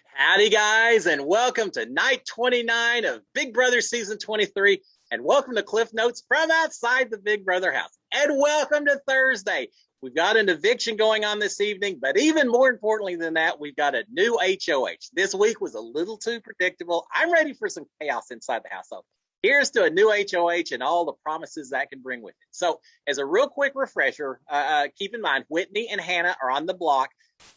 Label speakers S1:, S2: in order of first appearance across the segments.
S1: Howdy, guys, and welcome to night 29 of Big Brother Season 23. And welcome to Cliff Notes from outside the Big Brother house. And welcome to Thursday. We've got an eviction going on this evening, but even more importantly than that, we've got a new HOH. This week was a little too predictable. I'm ready for some chaos inside the house. So here's to a new HOH and all the promises that can bring with it. So, as a real quick refresher, keep in mind, Whitney and Hannah are on the block.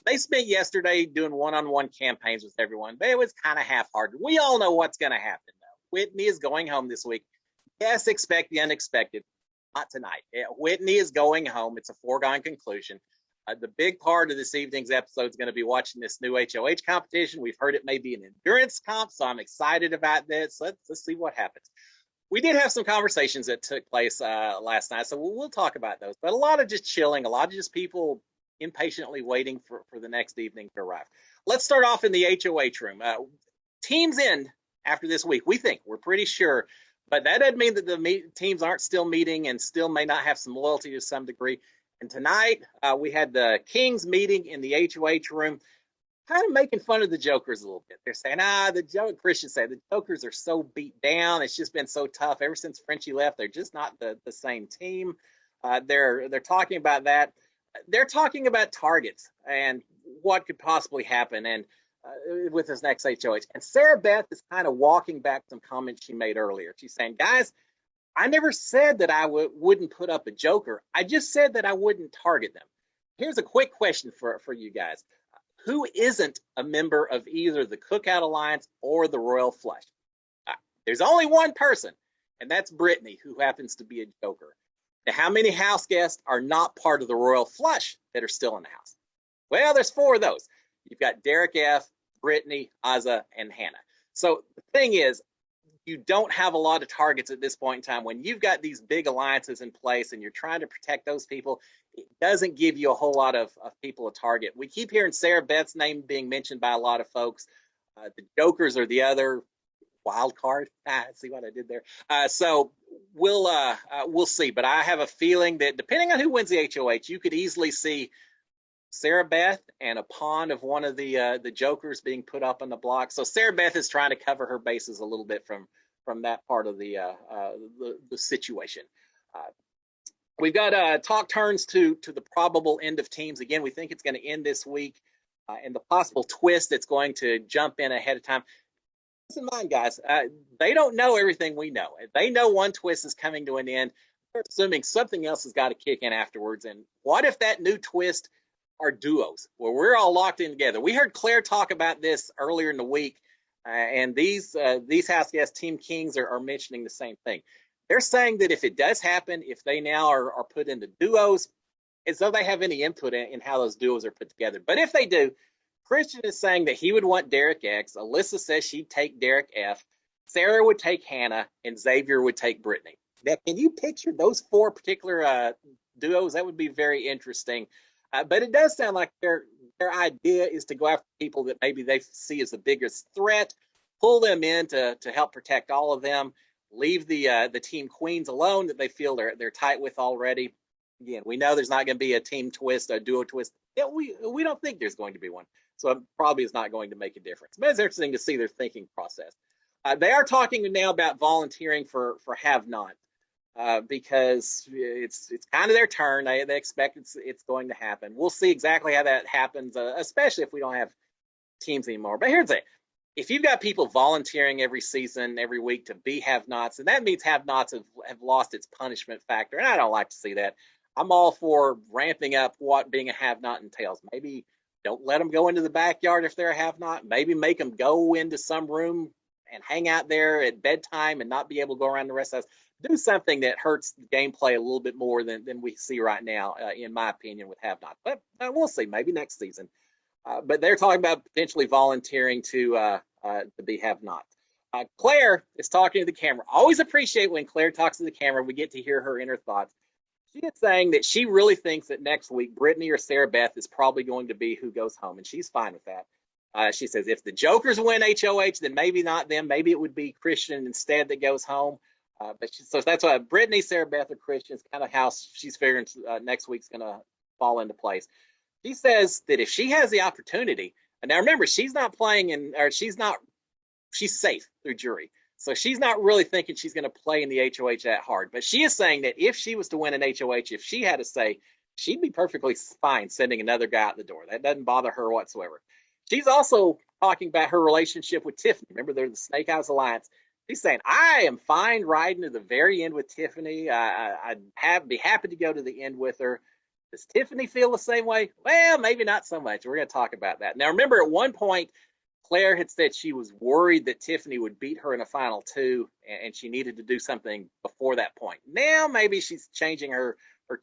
S1: They spent yesterday doing one-on-one campaigns with everyone, but it was kind of half-hearted. We all know what's going to happen, though. Whitney is going home this week. Yes, expect the unexpected. Not tonight. Whitney is going home. It's a foregone conclusion. The big part of this evening's episode is going to be watching this new HOH competition. We've heard it may be an endurance comp, so I'm excited about this. Let's see what happens. We did have some conversations that took place last night, so we'll talk about those. But a lot of just chilling, a lot of just people impatiently waiting for the next evening to arrive. Let's start off in the HOH room. Teams end after this week, we think. We're pretty sure. But that doesn't mean that the teams aren't still meeting and still may not have some loyalty to some degree. And tonight, we had the Kings meeting in the HOH room, kind of making fun of the Jokers a little bit. They're saying, Christians say the Jokers are so beat down. It's just been so tough. Ever since Frenchie left, they're just not the same team. They're talking about that. They're talking about targets and what could possibly happen and with this next HOH. And Sarah Beth is kind of walking back some comments she made earlier. She's saying, guys, I never said that I wouldn't put up a Joker. I just said that I wouldn't target them. Here's a quick question for you guys. Who isn't a member of either the Cookout Alliance or the Royal Flush? There's only one person, and that's Brittany, who happens to be a Joker. Now, how many house guests are not part of the Royal Flush that are still in the house? Well, there's 4 of those. You've got Derek F., Brittany, Azah, and Hannah. So the thing is, you don't have a lot of targets at this point in time. When you've got these big alliances in place and you're trying to protect those people, it doesn't give you a whole lot of people to target. We keep hearing Sarah Beth's name being mentioned by a lot of folks. The Jokers are the other wild card. See what I did there? So we'll see. But I have a feeling that depending on who wins the HOH, you could easily see Sarah Beth and a pawn of one of the Jokers being put up on the block. So Sarah Beth is trying to cover her bases a little bit from that part of the situation. We've got talk turns to the probable end of teams. Again, we think it's going to end this week, and the possible twist that's going to jump in ahead of time. Keep in mind, guys, they don't know everything we know. They know one twist is coming to an end. They're assuming something else has got to kick in afterwards. And what if that new twist are duos, where we're all locked in together? We heard Claire talk about this earlier in the week, and these house guests, Team Kings, are mentioning the same thing. They're saying that if it does happen, if they now are put into duos, as though they have any input in how those duos are put together. But if they do, Christian is saying that he would want Derek X. Alyssa says she'd take Derek F. Sarah would take Hannah, and Xavier would take Brittany. Now, can you picture those 4 particular duos? That would be very interesting. But it does sound like their idea is to go after people that maybe they see as the biggest threat, pull them in to help protect all of them, leave the team queens alone that they feel they're tight with already. Again, we know there's not going to be a team twist, a duo twist. Yeah, we don't think there's going to be one. So it probably is not going to make a difference. But it's interesting to see their thinking process. They are talking now about volunteering for Have Not. Because it's kind of their turn. They expect it's going to happen. We'll see exactly how that happens, especially if we don't have teams anymore. But here's it. If you've got people volunteering every season, every week to be have-nots, and that means have-nots have lost its punishment factor, and I don't like to see that. I'm all for ramping up what being a have-not entails. Maybe don't let them go into the backyard if they're a have-not. Maybe make them go into some room and hang out there at bedtime and not be able to go around the rest of us. Do something that hurts the gameplay a little bit more than we see right now, in my opinion, with have-not. But we'll see, maybe next season. But they're talking about potentially volunteering to be have-not. Claire is talking to the camera. Always appreciate when Claire talks to the camera. We get to hear her inner thoughts. She is saying that she really thinks that next week, Brittany or Sarah Beth is probably going to be who goes home, and she's fine with that. She says if the Jokers win HOH, then maybe not them. Maybe it would be Christian instead that goes home. So that's why Brittany, Sarah Beth, or Christian is kind of how she's figuring next week's going to fall into place. She says that if she has the opportunity, And now remember, she's not playing in, or she's safe through jury. So she's not really thinking she's going to play in the HOH that hard. But she is saying that if she was to win an HOH, if she had a say, she'd be perfectly fine sending another guy out the door. That doesn't bother her whatsoever. She's also talking about her relationship with Tiffany. Remember, they're the Snake Eyes Alliance. She's saying, I am fine riding to the very end with Tiffany. I'd be happy to go to the end with her. Does Tiffany feel the same way? Well, maybe not so much. We're going to talk about that. Now, remember, at one point, Claire had said she was worried that Tiffany would beat her in a final two, and she needed to do something before that point. Now, maybe she's changing her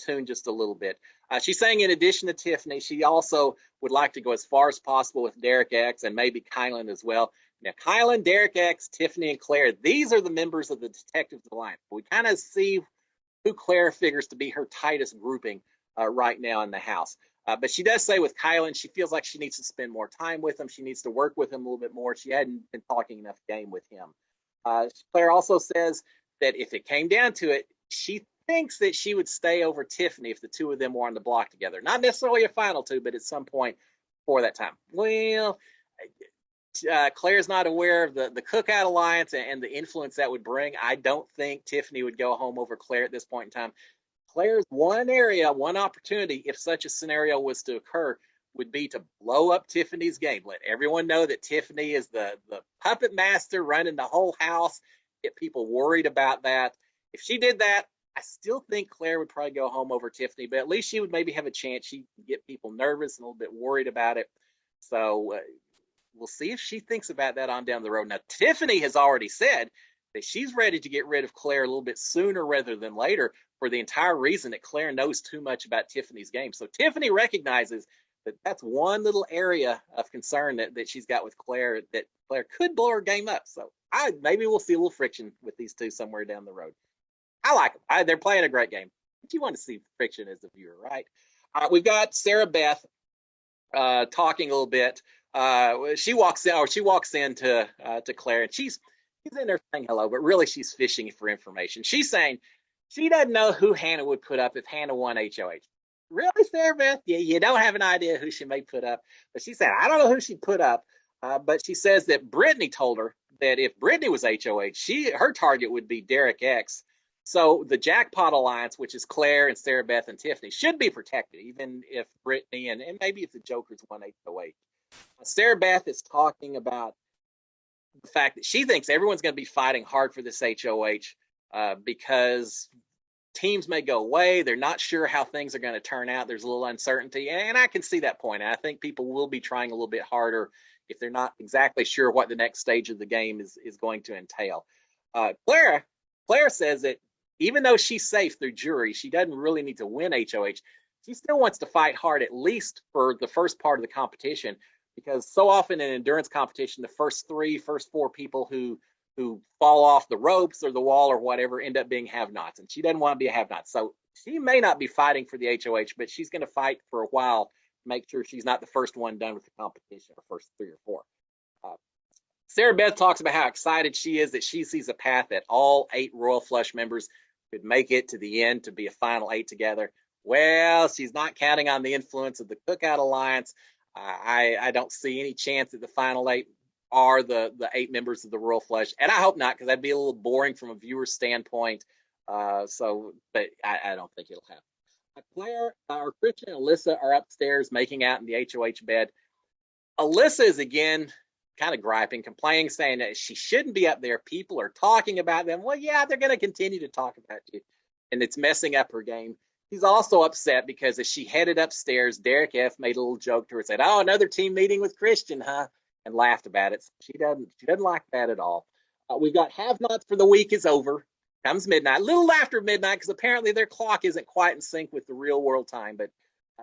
S1: tune just a little bit. She's saying, in addition to Tiffany, she also would like to go as far as possible with Derek X and maybe Kylan as well. Now, Kylan, Derek X, Tiffany, and Claire, these are the members of the Detectives Alliance. We kind of see who Claire figures to be her tightest grouping right now in the house. But she does say with Kylan, she feels like she needs to spend more time with him. She needs to work with him a little bit more. She hadn't been talking enough game with him. Claire also says that if it came down to it, she thinks that she would stay over Tiffany if the two of them were on the block together. Not necessarily a final two, but at some point before that time. Well, Claire's not aware of the Cookout Alliance and the influence that would bring. I don't think Tiffany would go home over Claire at this point in time. Claire's one area, one opportunity, if such a scenario was to occur, would be to blow up Tiffany's game. Let everyone know that Tiffany is the puppet master running the whole house, get people worried about that. If she did that, I still think Claire would probably go home over Tiffany, but at least she would maybe have a chance. She'd get people nervous and a little bit worried about it. So we'll see if she thinks about that on down the road. Now, Tiffany has already said that she's ready to get rid of Claire a little bit sooner rather than later, for the entire reason that Claire knows too much about Tiffany's game. So Tiffany recognizes that that's one little area of concern that she's got with Claire, that Claire could blow her game up. So maybe we'll see a little friction with these two somewhere down the road. I like them. They're playing a great game. But you want to see friction as a viewer, right? We've got Sarah Beth talking a little bit. She walks in to Claire, and she's in there saying hello, but really she's fishing for information. She's saying she doesn't know who Hannah would put up if Hannah won HOH. Really, Sarah Beth? Yeah, you don't have an idea who she may put up. But she said, I don't know who she'd put up. But she says that Brittany told her that if Brittany was HOH, her target would be Derek X. So the Jackpot Alliance, which is Claire and Sarah Beth and Tiffany, should be protected, even if Brittany and maybe if the Jokers won HOH. Sarah Beth is talking about the fact that she thinks everyone's going to be fighting hard for this HOH because teams may go away. They're not sure how things are going to turn out. There's a little uncertainty, and I can see that point. I think people will be trying a little bit harder if they're not exactly sure what the next stage of the game is going to entail. Claire says that even though she's safe through jury, she doesn't really need to win HOH. She still wants to fight hard, at least for the first part of the competition, because so often in endurance competition, the first four people who fall off the ropes or the wall or whatever end up being have-nots, and she doesn't want to be a have-not. So she may not be fighting for the HOH, but she's going to fight for a while to make sure she's not the first one done with the competition, or first 3 or 4. Sarah Beth talks about how excited she is that she sees a path that all 8 Royal Flush members could make it to the end to be a final 8 together. Well, she's not counting on the influence of the Cookout Alliance. I don't see any chance that the final 8 are the 8 members of the Royal Flush, and I hope not, because that'd be a little boring from a viewer's standpoint. But I don't think it'll happen. Claire, or Christian and Alyssa are upstairs making out in the HOH bed. Alyssa is again kind of griping, complaining, saying that she shouldn't be up there. People are talking about them. Well, yeah, they're going to continue to talk about you, and it's messing up her game. She's also upset because as she headed upstairs, Derek F made a little joke to her, said, "Oh, another team meeting with Christian, huh?" and laughed about it. So she doesn't like that at all. We've got have-nots for the week is over. Comes midnight, a little after midnight, because apparently their clock isn't quite in sync with the real world time, but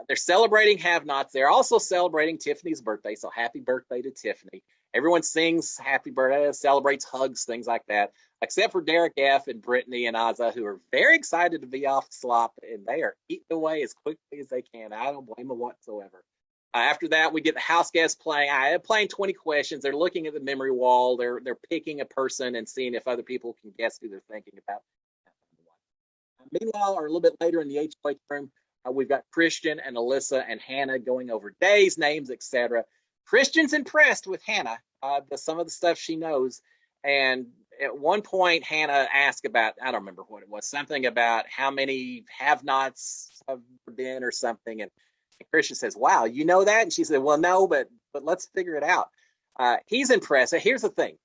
S1: they're celebrating have-nots. They're also celebrating Tiffany's birthday, so happy birthday to Tiffany. Everyone sings happy birthday, celebrates, hugs, things like that, except for Derek F and Brittany and Azza, who are very excited to be off slop, and they are eating away as quickly as they can. I don't blame them whatsoever. After that, we get the house guests playing 20 questions. They're looking at the memory wall. They're picking a person and seeing if other people can guess who they're thinking about. Meanwhile, or a little bit later in the HOH room, we've got Christian and Alyssa and Hannah going over days, names, etc. Christian's impressed with Hannah, some of the stuff she knows. And at one point, Hannah asked about, I don't remember what it was, something about how many have-nots have been or something. And Christian says, wow, you know that? And she said, well, no, but let's figure it out. He's impressed. Here's the thing.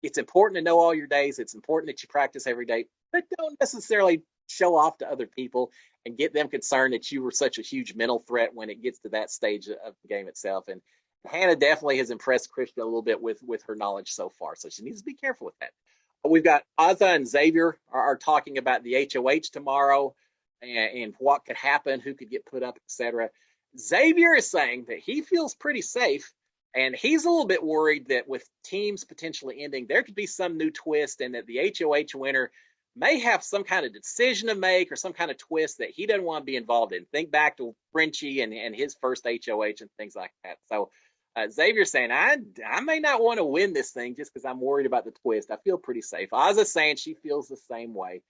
S1: It's important to know all your days. It's important that you practice every day, but don't necessarily show off to other people and get them concerned that you were such a huge mental threat when it gets to that stage of the game itself. And Hannah definitely has impressed Christian a little bit with her knowledge so far, so she needs to be careful with that. But we've got Azza and Xavier are talking about the HOH tomorrow and what could happen, who could get put up, etc. Xavier is saying that he feels pretty safe, and he's a little bit worried that with teams potentially ending, there could be some new twist, and that the HOH winner may have some kind of decision to make or some kind of twist that he doesn't want to be involved in. Think back to Frenchie and his first HOH and things like that. So Xavier's saying, I may not want to win this thing just because I'm worried about the twist. I feel pretty safe. Azza's saying she feels the same way.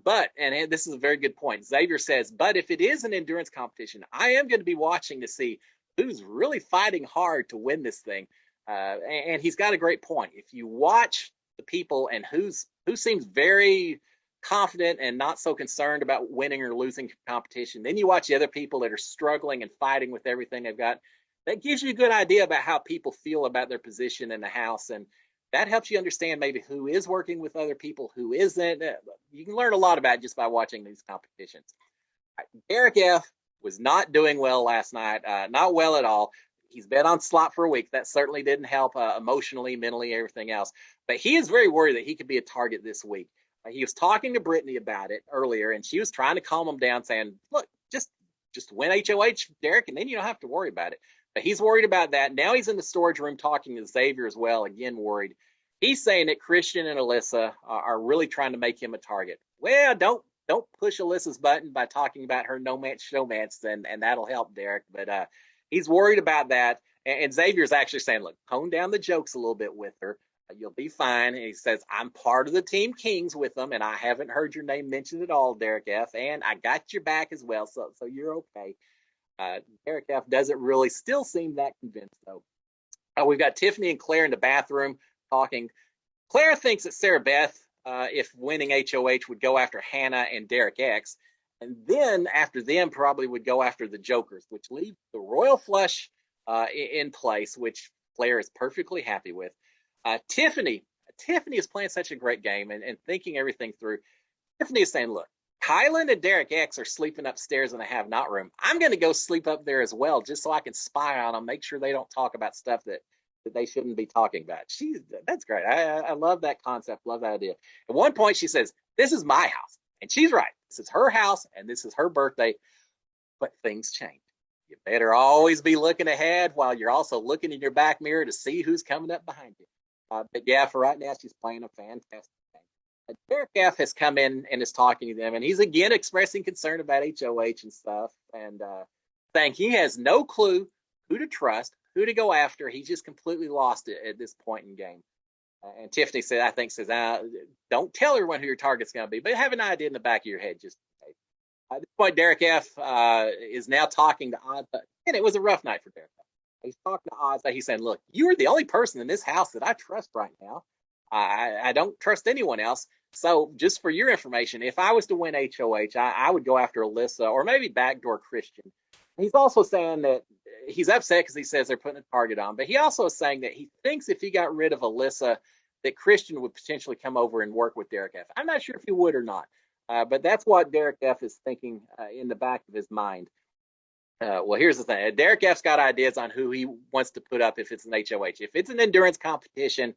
S1: But, and this is a very good point, Xavier says, but if it is an endurance competition, I am going to be watching to see who's really fighting hard to win this thing. And he's got a great point. If you watch the people and who seems very confident and not so concerned about winning or losing competition, then you watch the other people that are struggling and fighting with everything they've got. That gives you a good idea about how people feel about their position in the house, and that helps you understand maybe who is working with other people, who isn't. You can learn a lot about it just by watching these competitions. Derek F was not doing well last night, not well at all. He's been on slot for a week. That certainly didn't help emotionally, mentally, everything else. But he is very worried that he could be a target this week. He was talking to Brittany about it earlier, and she was trying to calm him down, saying, look, just win HOH, Derek, and then you don't have to worry about it. But he's worried about that. Now he's in the storage room talking to Xavier as well, again worried. He's saying that Christian and Alyssa are really trying to make him a target. Well, don't push Alyssa's button by talking about her no-match showmance, and that'll help Derek. But he's worried about that. And Xavier's actually saying, look, tone down the jokes a little bit with her. You'll be fine. And he says, I'm part of the Team Kings with them, and I haven't heard your name mentioned at all, Derek F. And I got your back as well, so you're okay. Derek F doesn't really still seem that convinced, though. We've got Tiffany and Claire in the bathroom talking. Claire thinks that Sarah Beth, if winning HOH, would go after Hannah and Derek X, and then after them probably would go after the Jokers, which leaves the Royal Flush in place, which Claire is perfectly happy with. Tiffany is playing such a great game and thinking everything through. Tiffany is saying, look, Kylan and Derek X are sleeping upstairs in the have-not room. I'm going to go sleep up there as well, just so I can spy on them, make sure they don't talk about stuff that they shouldn't be talking about. That's great. I love that concept, love that idea. At one point, she says, this is my house. And she's right. This is her house, and this is her birthday. But things change. You better always be looking ahead while you're also looking in your back mirror to see who's coming up behind you. But yeah, for right now, she's playing a fantastic game. Derek F has come in and is talking to them, and he's again expressing concern about HOH and stuff, and saying he has no clue who to trust, who to go after. He's just completely lost it at this point in game. And Tiffany says, don't tell everyone who your target's going to be, but have an idea in the back of your head. Just at this point, Derek F is now talking to Azza, and it was a rough night for Derek F. He's talking to Azza. He's saying, look, you're the only person in this house that I trust right now. I don't trust anyone else. So just for your information, if I was to win HOH, I would go after Alyssa or maybe backdoor Christian. He's also saying that he's upset because he says they're putting a target on, but he also is saying that he thinks if he got rid of Alyssa, that Christian would potentially come over and work with Derek F. I'm not sure if he would or not, but that's what Derek F is thinking in the back of his mind. Well, here's the thing. Derek F's got ideas on who he wants to put up if it's an HOH. If it's an endurance competition,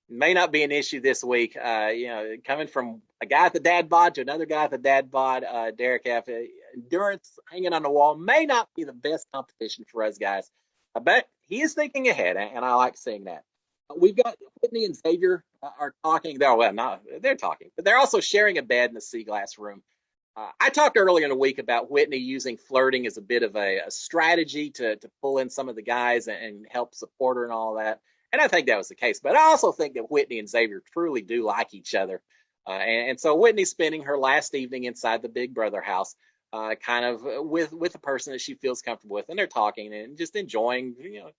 S1: may not be an issue this week. Coming from a guy at the dad bod to another guy at the dad bod, Derek F. Endurance hanging on the wall may not be the best competition for us guys, but he is thinking ahead, and I like seeing that. We've got Whitney and Xavier are talking. They're talking, but they're also sharing a bed in the sea glass room. I talked earlier in the week about Whitney using flirting as a bit of a strategy to pull in some of the guys and help support her and all that. And I think that was the case. But I also think that Whitney and Xavier truly do like each other. And so Whitney's spending her last evening inside the Big Brother house kind of with a person that she feels comfortable with, and they're talking and just enjoying,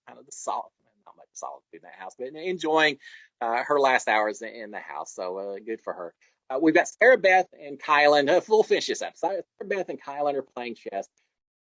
S1: kind of the solitude, not much solitude in that house, but enjoying her last hours in the house. So good for her. We've got Sarah Beth and Kylan. We'll finish this up. Sarah Beth and Kylan are playing chess.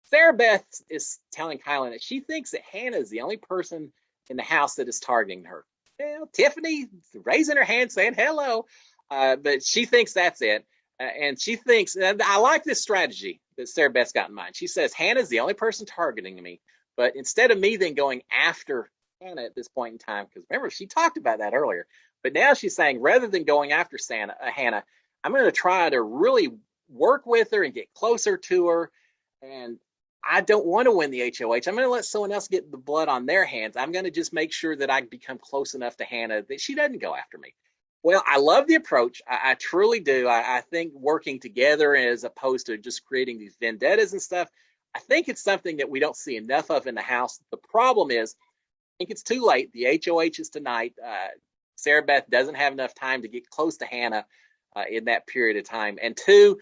S1: Sarah Beth is telling Kylan that she thinks that Hannah is the only person in the house that is targeting her. Well, Tiffany raising her hand saying hello, but she thinks that's it. And she thinks, and I like this strategy that Sarah Beth's got in mind. She says, Hannah's the only person targeting me. But instead of me then going after Hannah at this point in time, because remember, she talked about that earlier. But now she's saying, rather than going after Hannah, I'm going to try to really work with her and get closer to her. And I don't want to win the HOH. I'm going to let someone else get the blood on their hands. I'm going to just make sure that I become close enough to Hannah that she doesn't go after me. Well, I love the approach. I truly do. I think working together as opposed to just creating these vendettas and stuff, I think it's something that we don't see enough of in the house. The problem is, I think it's too late. The HOH is tonight. Sarah Beth doesn't have enough time to get close to Hannah in that period of time. And too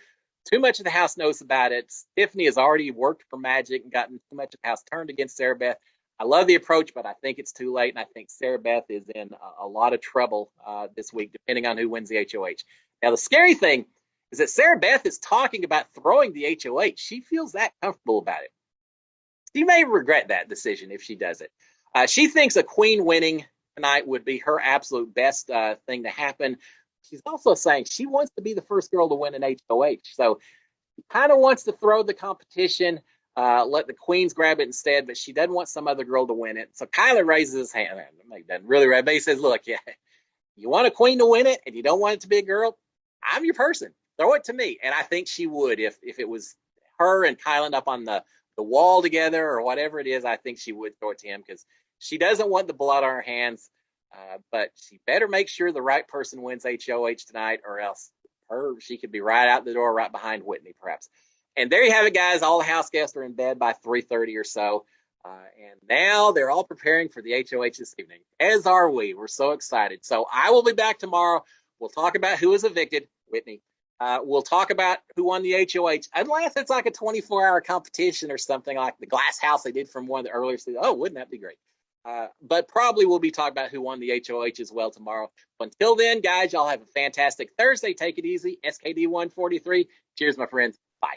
S1: much of the house knows about it. Tiffany has already worked for magic and gotten too much of the house turned against Sarah Beth. I love the approach, but I think it's too late, and I think Sarah Beth is in a lot of trouble this week, depending on who wins the HOH. Now, the scary thing is that Sarah Beth is talking about throwing the HOH. She feels that comfortable about it. She may regret that decision if she does it. She thinks a queen winning tonight would be her absolute best thing to happen. She's also saying she wants to be the first girl to win an HOH. So she kind of wants to throw the competition, let the queens grab it instead, but she doesn't want some other girl to win it. So Kyler raises his hand. He doesn't really raise, but he says, look, yeah, you want a queen to win it and you don't want it to be a girl, I'm your person. Throw it to me. And I think she would if it was her and Kylan up on the wall together or whatever it is. I think she would throw it to him because she doesn't want the blood on her hands. But she better make sure the right person wins HOH tonight, or else she could be right out the door, right behind Whitney, perhaps. And there you have it, guys. All the house guests are in bed by 3:30 or so. And now they're all preparing for the HOH this evening, as are we. We're so excited. So I will be back tomorrow. We'll talk about who was evicted, Whitney. We'll talk about who won the HOH, unless it's like a 24-hour competition or something like the glass house they did from one of the earlier seasons. Oh, wouldn't that be great? But probably we'll be talking about who won the HOH as well tomorrow. Until then, guys, y'all have a fantastic Thursday. Take it easy. SKD 143. Cheers, my friends. Bye.